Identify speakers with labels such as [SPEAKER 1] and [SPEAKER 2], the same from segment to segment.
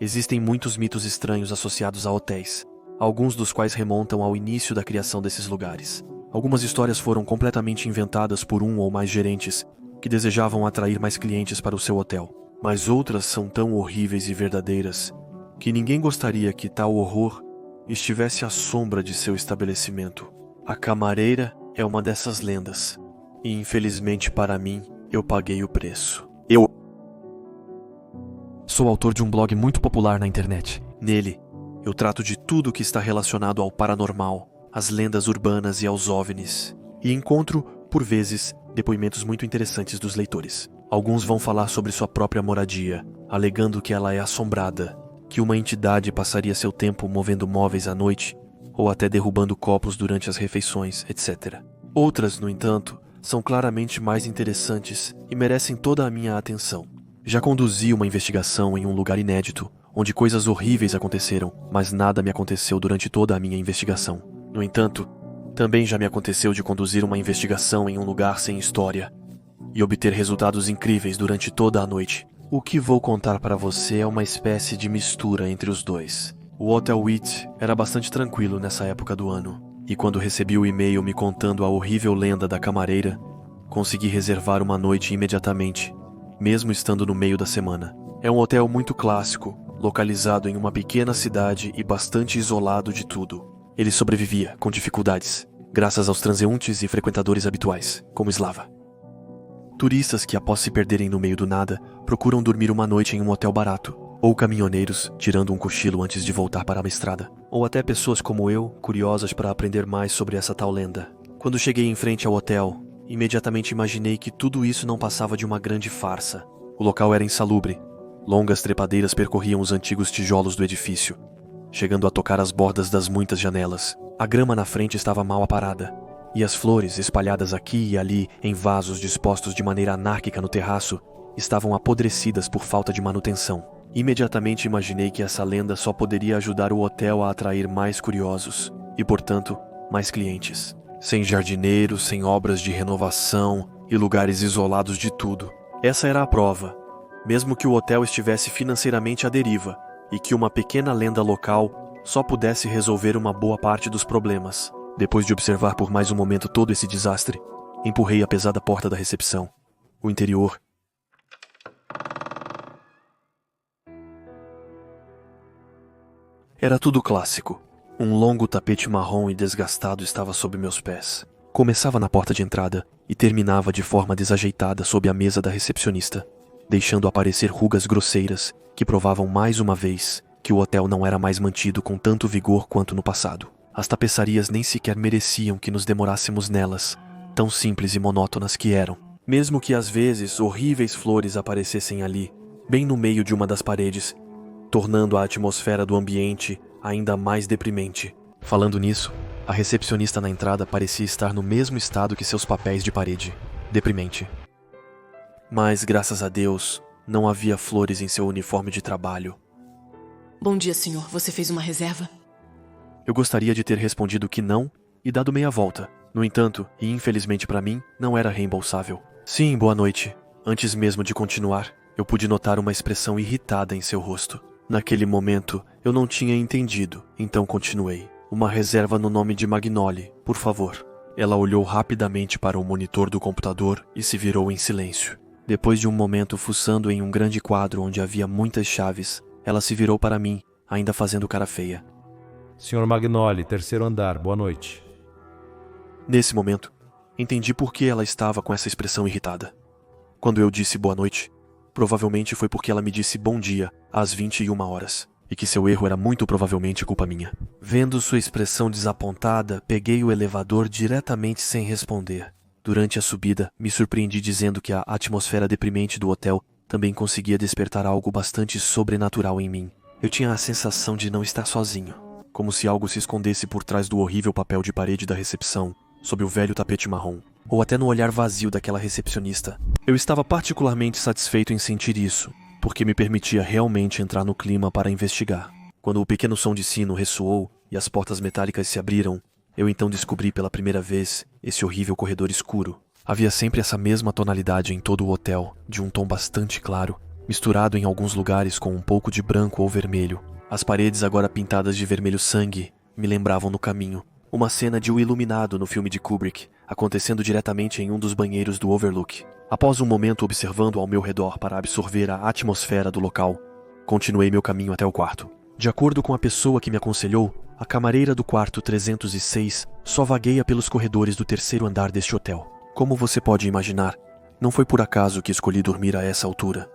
[SPEAKER 1] Existem muitos mitos estranhos associados a hotéis, alguns dos quais remontam ao início da criação desses lugares. Algumas histórias foram completamente inventadas por um ou mais gerentes que desejavam atrair mais clientes para o seu hotel, mas outras são tão horríveis e verdadeiras que ninguém gostaria que tal horror estivesse à sombra de seu estabelecimento. A camareira é uma dessas lendas, e infelizmente para mim, eu paguei o preço. Eu sou autor de um blog muito popular na internet. Nele, eu trato de tudo que está relacionado ao paranormal, às lendas urbanas e aos OVNIs. E encontro, por vezes, depoimentos muito interessantes dos leitores. Alguns vão falar sobre sua própria moradia, alegando que ela é assombrada, que uma entidade passaria seu tempo movendo móveis à noite, ou até derrubando copos durante as refeições, etc. Outras, no entanto, são claramente mais interessantes e merecem toda a minha atenção. Já conduzi uma investigação em um lugar inédito, onde coisas horríveis aconteceram, mas nada me aconteceu durante toda a minha investigação. No entanto, também já me aconteceu de conduzir uma investigação em um lugar sem história e obter resultados incríveis durante toda a noite. O que vou contar para você é uma espécie de mistura entre os dois. O Hotel Wheat era bastante tranquilo nessa época do ano, e quando recebi o e-mail me contando a horrível lenda da camareira, consegui reservar uma noite imediatamente, mesmo estando no meio da semana. É um hotel muito clássico, localizado em uma pequena cidade e bastante isolado de tudo. Ele sobrevivia, com dificuldades, graças aos transeuntes e frequentadores habituais, como Slava. Turistas que, após se perderem no meio do nada, procuram dormir uma noite em um hotel barato, ou caminhoneiros, tirando um cochilo antes de voltar para a estrada, ou até pessoas como eu, curiosas para aprender mais sobre essa tal lenda. Quando cheguei em frente ao hotel, imediatamente imaginei que tudo isso não passava de uma grande farsa. O local era insalubre. Longas trepadeiras percorriam os antigos tijolos do edifício, chegando a tocar as bordas das muitas janelas. A grama na frente estava mal aparada, e as flores, espalhadas aqui e ali em vasos dispostos de maneira anárquica no terraço, estavam apodrecidas por falta de manutenção. Imediatamente imaginei que essa lenda só poderia ajudar o hotel a atrair mais curiosos, e portanto, mais clientes. Sem jardineiros, sem obras de renovação e lugares isolados de tudo. Essa era a prova. Mesmo que o hotel estivesse financeiramente à deriva e que uma pequena lenda local só pudesse resolver uma boa parte dos problemas. Depois de observar por mais um momento todo esse desastre, empurrei a pesada porta da recepção. O interior era tudo clássico. Um longo tapete marrom e desgastado estava sob meus pés. Começava na porta de entrada e terminava de forma desajeitada sob a mesa da recepcionista, deixando aparecer rugas grosseiras que provavam mais uma vez que o hotel não era mais mantido com tanto vigor quanto no passado. As tapeçarias nem sequer mereciam que nos demorássemos nelas, tão simples e monótonas que eram. Mesmo que às vezes horríveis flores aparecessem ali, bem no meio de uma das paredes, tornando a atmosfera do ambiente ainda mais deprimente. Falando nisso, a recepcionista na entrada parecia estar no mesmo estado que seus papéis de parede. Deprimente. Mas, graças a Deus, não havia flores em seu uniforme de trabalho.
[SPEAKER 2] Bom dia, senhor. Você fez uma reserva?
[SPEAKER 1] Eu gostaria de ter respondido que não e dado meia volta. No entanto, e infelizmente para mim, não era reembolsável. Sim, boa noite. Antes mesmo de continuar, eu pude notar uma expressão irritada em seu rosto. Naquele momento, eu não tinha entendido, então continuei. Uma reserva no nome de Magnoli, por favor. Ela olhou rapidamente para o monitor do computador e se virou em silêncio. Depois de um momento fuçando em um grande quadro onde havia muitas chaves, ela se virou para mim, ainda fazendo cara feia.
[SPEAKER 3] Senhor Magnoli, terceiro andar, boa noite.
[SPEAKER 1] Nesse momento, entendi por que ela estava com essa expressão irritada. Quando eu disse boa noite, provavelmente foi porque ela me disse bom dia às 21 horas, e que seu erro era muito provavelmente culpa minha. Vendo sua expressão desapontada, peguei o elevador diretamente sem responder. Durante a subida, me surpreendi dizendo que a atmosfera deprimente do hotel também conseguia despertar algo bastante sobrenatural em mim. Eu tinha a sensação de não estar sozinho, como se algo se escondesse por trás do horrível papel de parede da recepção, sob o velho tapete marrom, ou até no olhar vazio daquela recepcionista. Eu estava particularmente satisfeito em sentir isso, porque me permitia realmente entrar no clima para investigar. Quando o pequeno som de sino ressoou e as portas metálicas se abriram, eu então descobri pela primeira vez esse horrível corredor escuro. Havia sempre essa mesma tonalidade em todo o hotel, de um tom bastante claro, misturado em alguns lugares com um pouco de branco ou vermelho. As paredes, agora pintadas de vermelho sangue, me lembravam no caminho uma cena de O Iluminado no filme de Kubrick, acontecendo diretamente em um dos banheiros do Overlook. Após um momento observando ao meu redor para absorver a atmosfera do local, continuei meu caminho até o quarto. De acordo com a pessoa que me aconselhou, a camareira do quarto 306 só vagueia pelos corredores do terceiro andar deste hotel. Como você pode imaginar, não foi por acaso que escolhi dormir a essa altura.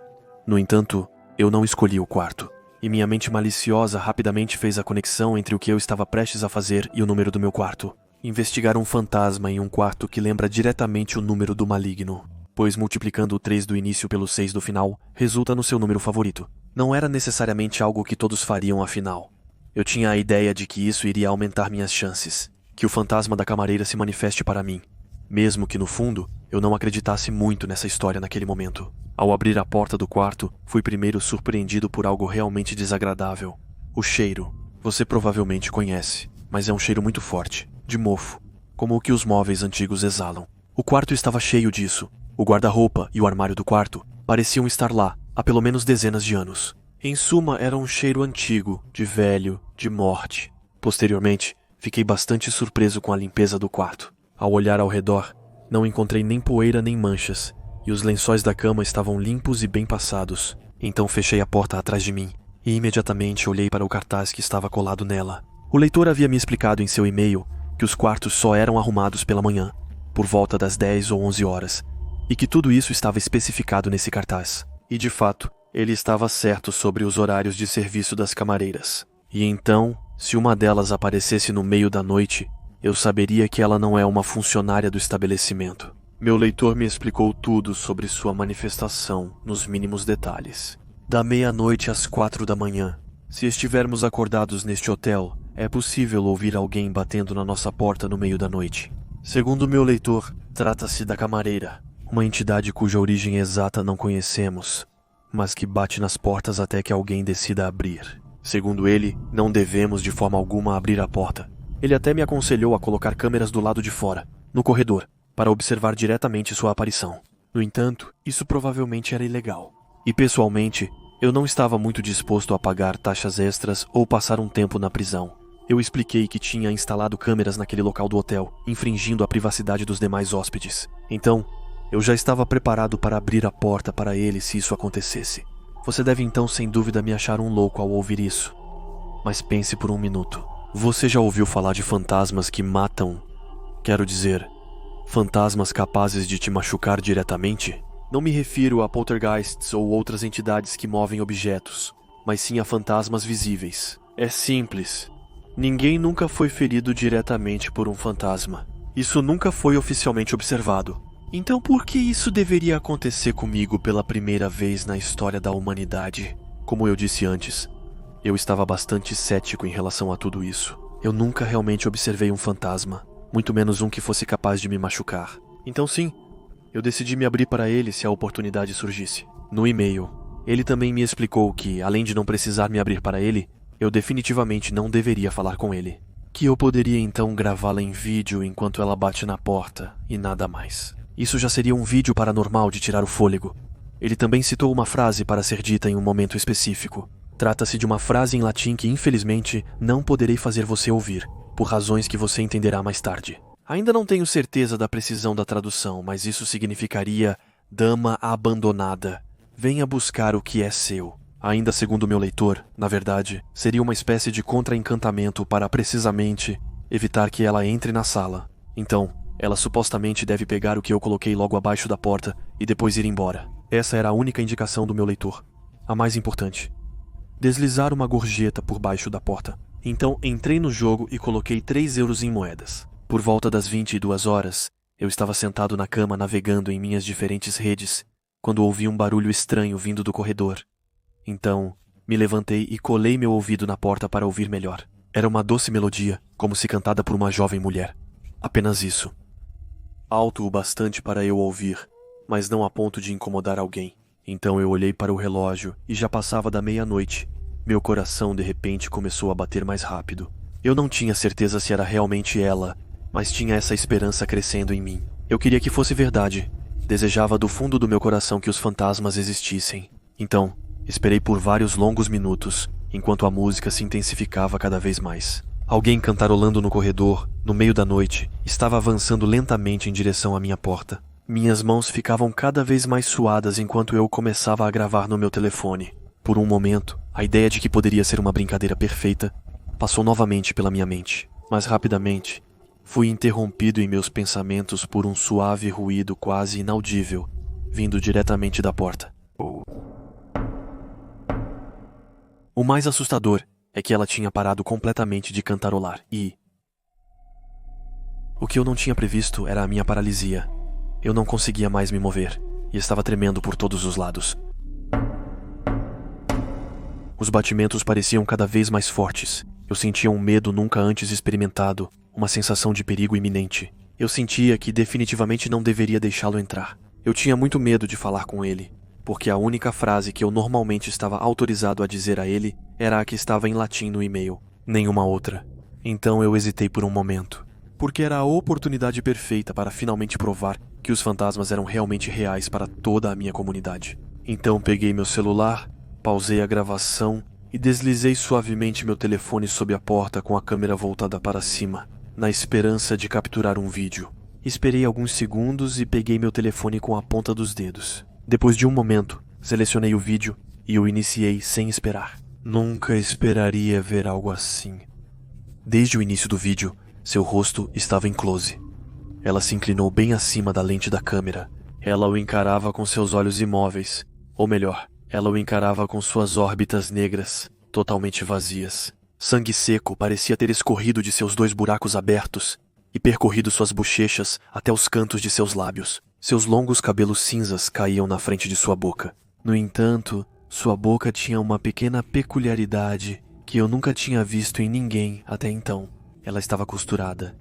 [SPEAKER 1] No entanto, eu não escolhi o quarto, e minha mente maliciosa rapidamente fez a conexão entre o que eu estava prestes a fazer e o número do meu quarto. Investigar um fantasma em um quarto que lembra diretamente o número do maligno, pois multiplicando o 3 do início pelo 6 do final, resulta no seu número favorito. Não era necessariamente algo que todos fariam afinal. Eu tinha a ideia de que isso iria aumentar minhas chances, que o fantasma da camareira se manifeste para mim, mesmo que no fundo eu não acreditasse muito nessa história naquele momento. Ao abrir a porta do quarto, fui primeiro surpreendido por algo realmente desagradável. O cheiro. Você provavelmente conhece, mas é um cheiro muito forte, de mofo, como o que os móveis antigos exalam. O quarto estava cheio disso. O guarda-roupa e o armário do quarto pareciam estar lá há pelo menos dezenas de anos. Em suma, era um cheiro antigo, de velho, de morte. Posteriormente, fiquei bastante surpreso com a limpeza do quarto. Ao olhar ao redor, não encontrei nem poeira nem manchas, e os lençóis da cama estavam limpos e bem passados. Então fechei a porta atrás de mim, e imediatamente olhei para o cartaz que estava colado nela. O leitor havia me explicado em seu e-mail que os quartos só eram arrumados pela manhã, por volta das 10 ou 11 horas, e que tudo isso estava especificado nesse cartaz. E de fato, ele estava certo sobre os horários de serviço das camareiras. E então, se uma delas aparecesse no meio da noite, eu saberia que ela não é uma funcionária do estabelecimento. Meu leitor me explicou tudo sobre sua manifestação, nos mínimos detalhes. Da meia-noite às 4 da manhã. Se estivermos acordados neste hotel, é possível ouvir alguém batendo na nossa porta no meio da noite. Segundo meu leitor, trata-se da camareira, uma entidade cuja origem exata não conhecemos, mas que bate nas portas até que alguém decida abrir. Segundo ele, não devemos de forma alguma abrir a porta. Ele até me aconselhou a colocar câmeras do lado de fora, no corredor, para observar diretamente sua aparição. No entanto, isso provavelmente era ilegal. E pessoalmente, eu não estava muito disposto a pagar taxas extras ou passar um tempo na prisão. Eu expliquei que tinha instalado câmeras naquele local do hotel, infringindo a privacidade dos demais hóspedes. Então, eu já estava preparado para abrir a porta para ele se isso acontecesse. Você deve então sem dúvida me achar um louco ao ouvir isso. Mas pense por um minuto. Você já ouviu falar de fantasmas que matam? Quero dizer, fantasmas capazes de te machucar diretamente? Não me refiro a poltergeists ou outras entidades que movem objetos, mas sim a fantasmas visíveis. É simples. Ninguém nunca foi ferido diretamente por um fantasma. Isso nunca foi oficialmente observado. Então por que isso deveria acontecer comigo pela primeira vez na história da humanidade? Como eu disse antes, eu estava bastante cético em relação a tudo isso. Eu nunca realmente observei um fantasma, muito menos um que fosse capaz de me machucar. Então sim, eu decidi me abrir para ele se a oportunidade surgisse. No e-mail, ele também me explicou que, além de não precisar me abrir para ele, eu definitivamente não deveria falar com ele. Que eu poderia então gravá-la em vídeo enquanto ela bate na porta, e nada mais. Isso já seria um vídeo paranormal de tirar o fôlego. Ele também citou uma frase para ser dita em um momento específico. Trata-se de uma frase em latim que, infelizmente, não poderei fazer você ouvir, por razões que você entenderá mais tarde. Ainda não tenho certeza da precisão da tradução, mas isso significaria dama abandonada. Venha buscar o que é seu. Ainda segundo meu leitor, na verdade, seria uma espécie de contra-encantamento para precisamente evitar que ela entre na sala. Então, ela supostamente deve pegar o que eu coloquei logo abaixo da porta e depois ir embora. Essa era a única indicação do meu leitor. A mais importante. Deslizar uma gorjeta por baixo da porta. Então entrei no jogo e coloquei 3 euros em moedas. Por volta das 22 horas, eu estava sentado na cama navegando em minhas diferentes redes, quando ouvi um barulho estranho vindo do corredor. Então, me levantei e colei meu ouvido na porta para ouvir melhor. Era uma doce melodia, como se cantada por uma jovem mulher. Apenas isso. Alto o bastante para eu ouvir, mas não a ponto de incomodar alguém. Então eu olhei para o relógio e já passava da meia-noite. Meu coração de repente começou a bater mais rápido. Eu não tinha certeza se era realmente ela, mas tinha essa esperança crescendo em mim. Eu queria que fosse verdade. Desejava do fundo do meu coração que os fantasmas existissem. Então, esperei por vários longos minutos, enquanto a música se intensificava cada vez mais. Alguém cantarolando no corredor, no meio da noite, estava avançando lentamente em direção à minha porta. Minhas mãos ficavam cada vez mais suadas enquanto eu começava a gravar no meu telefone. Por um momento, a ideia de que poderia ser uma brincadeira perfeita passou novamente pela minha mente, mas rapidamente fui interrompido em meus pensamentos por um suave ruído quase inaudível, vindo diretamente da porta. O mais assustador é que ela tinha parado completamente de cantarolar e... O que eu não tinha previsto era a minha paralisia. Eu não conseguia mais me mover e estava tremendo por todos os lados. Os batimentos pareciam cada vez mais fortes. Eu sentia um medo nunca antes experimentado, uma sensação de perigo iminente. Eu sentia que definitivamente não deveria deixá-lo entrar. Eu tinha muito medo de falar com ele, porque a única frase que eu normalmente estava autorizado a dizer a ele era a que estava em latim no e-mail, nenhuma outra. Então eu hesitei por um momento, porque era a oportunidade perfeita para finalmente provar que os fantasmas eram realmente reais para toda a minha comunidade. Então peguei meu celular, pausei a gravação e deslizei suavemente meu telefone sob a porta com a câmera voltada para cima, na esperança de capturar um vídeo. Esperei alguns segundos e peguei meu telefone com a ponta dos dedos. Depois de um momento, selecionei o vídeo e o iniciei sem esperar. Nunca esperaria ver algo assim. Desde o início do vídeo, seu rosto estava em close. Ela se inclinou bem acima da lente da câmera. Ela o encarava com seus olhos imóveis. Ou melhor, ela o encarava com suas órbitas negras, totalmente vazias. Sangue seco parecia ter escorrido de seus 2 buracos abertos e percorrido suas bochechas até os cantos de seus lábios. Seus longos cabelos cinzas caíam na frente de sua boca. No entanto, sua boca tinha uma pequena peculiaridade que eu nunca tinha visto em ninguém até então. Ela estava costurada.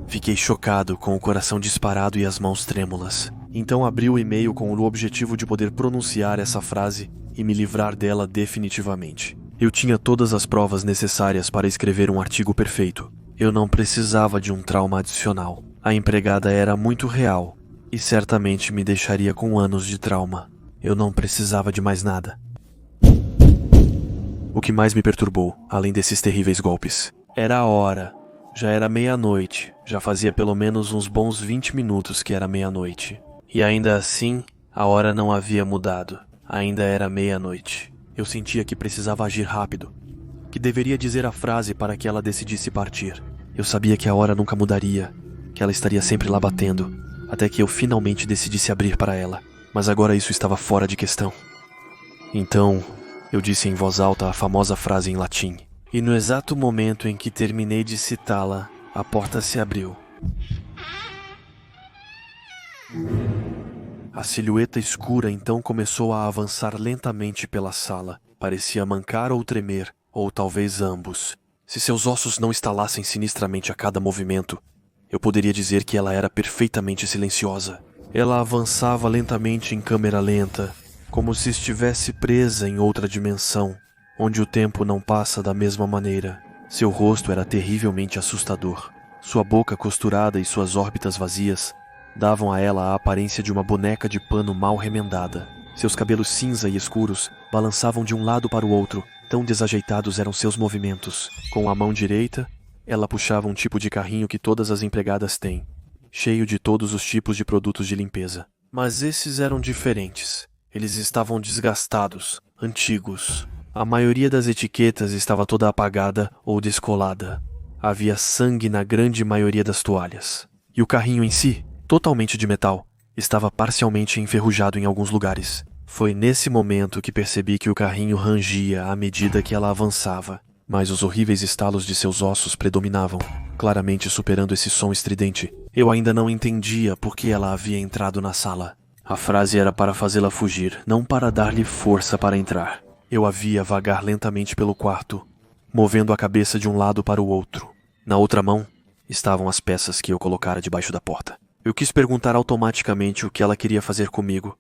[SPEAKER 1] Fiquei chocado, com o coração disparado e as mãos trêmulas. Então abri o e-mail com o objetivo de poder pronunciar essa frase e me livrar dela definitivamente. Eu tinha todas as provas necessárias para escrever um artigo perfeito. Eu não precisava de um trauma adicional. A empregada era muito real e certamente me deixaria com anos de trauma. Eu não precisava de mais nada. O que mais me perturbou, além desses terríveis golpes, era a hora. Já era meia-noite. Já fazia pelo menos uns bons 20 minutos que era meia-noite. E ainda assim, a hora não havia mudado. Ainda era meia-noite. Eu sentia que precisava agir rápido, que deveria dizer a frase para que ela decidisse partir. Eu sabia que a hora nunca mudaria, que ela estaria sempre lá batendo, até que eu finalmente decidisse abrir para ela. Mas agora isso estava fora de questão. Então, eu disse em voz alta a famosa frase em latim. E no exato momento em que terminei de citá-la, a porta se abriu. A silhueta escura então começou a avançar lentamente pela sala. Parecia mancar ou tremer, ou talvez ambos. Se seus ossos não estalassem sinistramente a cada movimento, eu poderia dizer que ela era perfeitamente silenciosa. Ela avançava lentamente em câmera lenta, como se estivesse presa em outra dimensão, onde o tempo não passa da mesma maneira. Seu rosto era terrivelmente assustador. Sua boca costurada e suas órbitas vazias davam a ela a aparência de uma boneca de pano mal remendada. Seus cabelos cinza e escuros balançavam de um lado para o outro, tão desajeitados eram seus movimentos. Com a mão direita, ela puxava um tipo de carrinho que todas as empregadas têm, cheio de todos os tipos de produtos de limpeza. Mas esses eram diferentes. Eles estavam desgastados, antigos. A maioria das etiquetas estava toda apagada ou descolada. Havia sangue na grande maioria das toalhas. E o carrinho em si, totalmente de metal, estava parcialmente enferrujado em alguns lugares. Foi nesse momento que percebi que o carrinho rangia à medida que ela avançava, mas os horríveis estalos de seus ossos predominavam, claramente superando esse som estridente. Eu ainda não entendia por que ela havia entrado na sala. A frase era para fazê-la fugir, não para dar-lhe força para entrar. Eu a via vagar lentamente pelo quarto, movendo a cabeça de um lado para o outro. Na outra mão estavam as peças que eu colocara debaixo da porta. Eu quis perguntar automaticamente o que ela queria fazer comigo,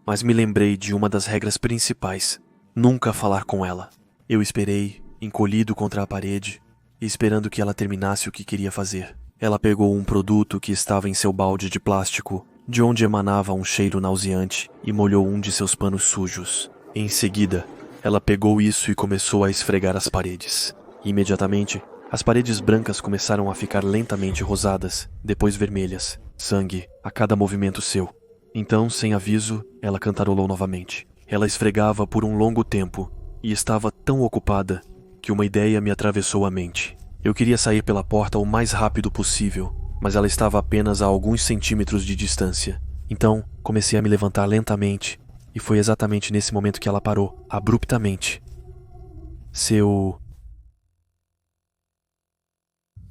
[SPEAKER 1] mas me lembrei de uma das regras principais: nunca falar com ela. Eu esperei, encolhido contra a parede, esperando que ela terminasse o que queria fazer. Ela pegou um produto que estava em seu balde de plástico, de onde emanava um cheiro nauseante, e molhou um de seus panos sujos. Em seguida, ela pegou isso e começou a esfregar as paredes. Imediatamente, as paredes brancas começaram a ficar lentamente rosadas, depois vermelhas. Sangue a cada movimento seu. Então, sem aviso, ela cantarolou novamente. Ela esfregava por um longo tempo, e estava tão ocupada que uma ideia me atravessou a mente. Eu queria sair pela porta o mais rápido possível, mas ela estava apenas a alguns centímetros de distância. Então, comecei a me levantar lentamente, e foi exatamente nesse momento que ela parou, abruptamente.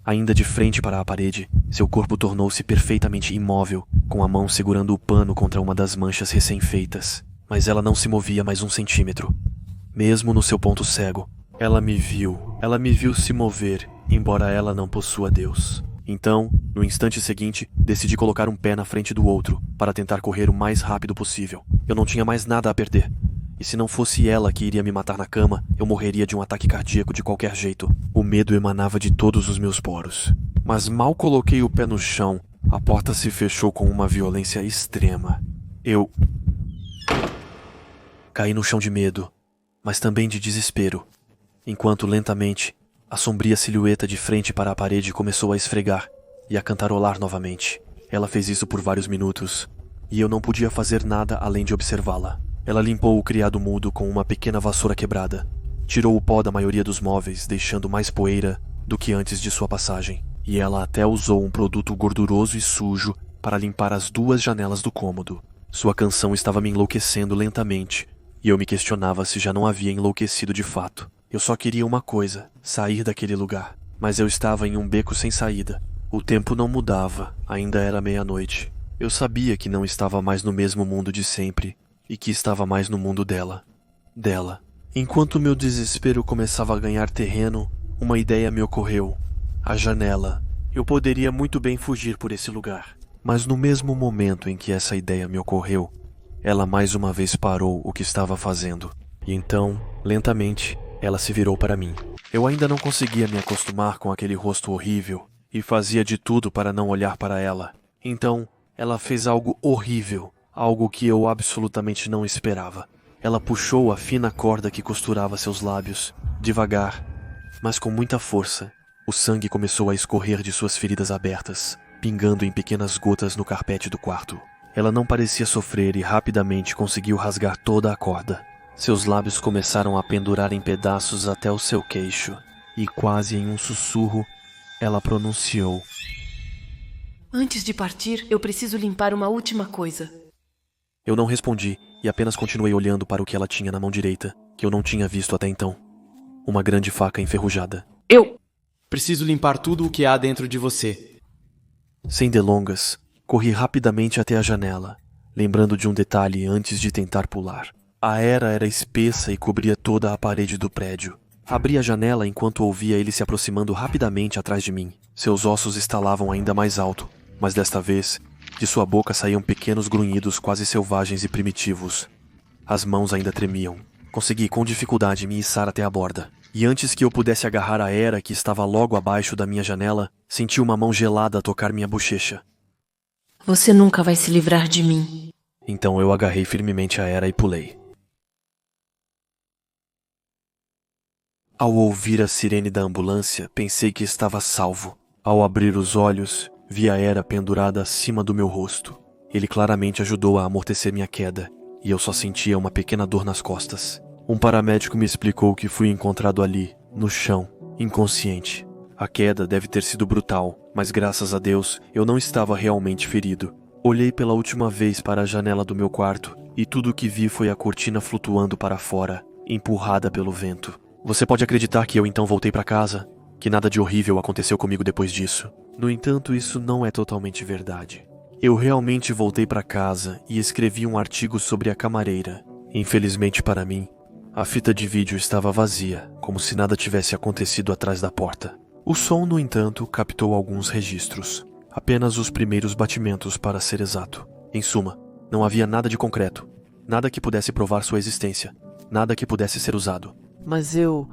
[SPEAKER 1] Ainda de frente para a parede, seu corpo tornou-se perfeitamente imóvel, com a mão segurando o pano contra uma das manchas recém-feitas. Mas ela não se movia mais um centímetro. Mesmo no seu ponto cego, ela me viu se mover, embora ela não possua Deus. Então, no instante seguinte, decidi colocar um pé na frente do outro, para tentar correr o mais rápido possível. Eu não tinha mais nada a perder. E se não fosse ela que iria me matar na cama, eu morreria de um ataque cardíaco de qualquer jeito. O medo emanava de todos os meus poros. Mas mal coloquei o pé no chão, a porta se fechou com uma violência extrema. Eu caí no chão de medo, mas também de desespero, enquanto lentamente a sombria silhueta de frente para a parede começou a esfregar e a cantarolar novamente. Ela fez isso por vários minutos, e eu não podia fazer nada além de observá-la. Ela limpou o criado mudo com uma pequena vassoura quebrada, tirou o pó da maioria dos móveis, deixando mais poeira do que antes de sua passagem, e ela até usou um produto gorduroso e sujo para limpar as duas janelas do cômodo. Sua canção estava me enlouquecendo lentamente, e eu me questionava se já não havia enlouquecido de fato. Eu só queria uma coisa, sair daquele lugar. Mas eu estava em um beco sem saída. O tempo não mudava, ainda era meia-noite. Eu sabia que não estava mais no mesmo mundo de sempre, e que estava mais no mundo dela. Enquanto meu desespero começava a ganhar terreno, uma ideia me ocorreu. A janela. Eu poderia muito bem fugir por esse lugar. Mas no mesmo momento em que essa ideia me ocorreu, ela mais uma vez parou o que estava fazendo. E então, lentamente, ela se virou para mim. Eu ainda não conseguia me acostumar com aquele rosto horrível e fazia de tudo para não olhar para ela. Então, ela fez algo horrível, algo que eu absolutamente não esperava. Ela puxou a fina corda que costurava seus lábios, devagar, mas com muita força. O sangue começou a escorrer de suas feridas abertas, pingando em pequenas gotas no carpete do quarto. Ela não parecia sofrer e rapidamente conseguiu rasgar toda a corda. Seus lábios começaram a pendurar em pedaços até o seu queixo, e quase em um sussurro, ela pronunciou:
[SPEAKER 2] Antes de partir, eu preciso limpar uma última coisa.
[SPEAKER 1] Eu não respondi e apenas continuei olhando para o que ela tinha na mão direita, que eu não tinha visto até então. Uma grande faca enferrujada.
[SPEAKER 4] Eu preciso limpar tudo o que há dentro de você.
[SPEAKER 1] Sem delongas, corri rapidamente até a janela, lembrando de um detalhe antes de tentar pular. A era espessa e cobria toda a parede do prédio. Abri a janela enquanto ouvia ele se aproximando rapidamente atrás de mim. Seus ossos estalavam ainda mais alto, mas desta vez, de sua boca saíam pequenos grunhidos quase selvagens e primitivos. As mãos ainda tremiam. Consegui com dificuldade me içar até a borda. E antes que eu pudesse agarrar a era que estava logo abaixo da minha janela, senti uma mão gelada tocar minha bochecha.
[SPEAKER 2] Você nunca vai se livrar de mim.
[SPEAKER 1] Então eu agarrei firmemente a era e pulei. Ao ouvir a sirene da ambulância, pensei que estava salvo. Ao abrir os olhos, vi a era pendurada acima do meu rosto. Ele claramente ajudou a amortecer minha queda, e eu só sentia uma pequena dor nas costas. Um paramédico me explicou que fui encontrado ali, no chão, inconsciente. A queda deve ter sido brutal, mas graças a Deus, eu não estava realmente ferido. Olhei pela última vez para a janela do meu quarto, e tudo o que vi foi a cortina flutuando para fora, empurrada pelo vento. Você pode acreditar que eu então voltei para casa? Que nada de horrível aconteceu comigo depois disso. No entanto, isso não é totalmente verdade. Eu realmente voltei para casa e escrevi um artigo sobre a camareira. Infelizmente para mim, a fita de vídeo estava vazia, como se nada tivesse acontecido atrás da porta. O som, no entanto, captou alguns registros. Apenas os primeiros batimentos, para ser exato. Em suma, não havia nada de concreto. Nada que pudesse provar sua existência. Nada que pudesse ser usado.
[SPEAKER 5] Mas eu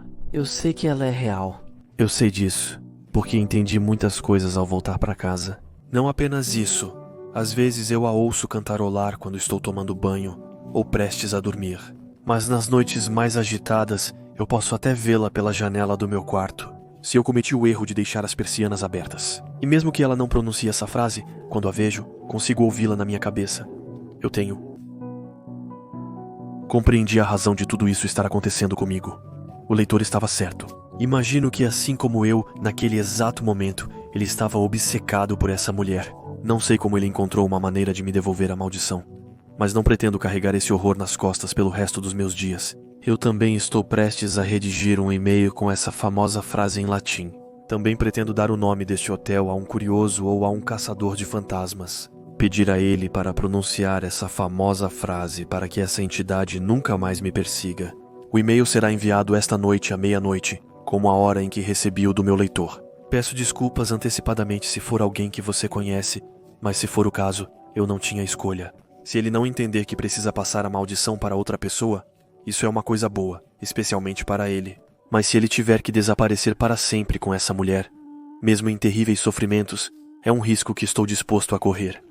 [SPEAKER 5] sei que ela é real.
[SPEAKER 1] Eu sei disso, porque entendi muitas coisas ao voltar para casa. Não apenas isso. Às vezes eu a ouço cantarolar quando estou tomando banho ou prestes a dormir. Mas nas noites mais agitadas, eu posso até vê-la pela janela do meu quarto, se eu cometi o erro de deixar as persianas abertas. E mesmo que ela não pronuncie essa frase, quando a vejo, consigo ouvi-la na minha cabeça. Eu tenho. Compreendi a razão de tudo isso estar acontecendo comigo. O leitor estava certo. Imagino que, assim como eu, naquele exato momento, ele estava obcecado por essa mulher. Não sei como ele encontrou uma maneira de me devolver a maldição, mas não pretendo carregar esse horror nas costas pelo resto dos meus dias. Eu também estou prestes a redigir um e-mail com essa famosa frase em latim. Também pretendo dar o nome deste hotel a um curioso ou a um caçador de fantasmas. Pedir a ele para pronunciar essa famosa frase para que essa entidade nunca mais me persiga. O e-mail será enviado esta noite à meia-noite, como a hora em que recebi o do meu leitor. Peço desculpas antecipadamente se for alguém que você conhece, mas se for o caso, eu não tinha escolha. Se ele não entender que precisa passar a maldição para outra pessoa, isso é uma coisa boa, especialmente para ele. Mas se ele tiver que desaparecer para sempre com essa mulher, mesmo em terríveis sofrimentos, é um risco que estou disposto a correr.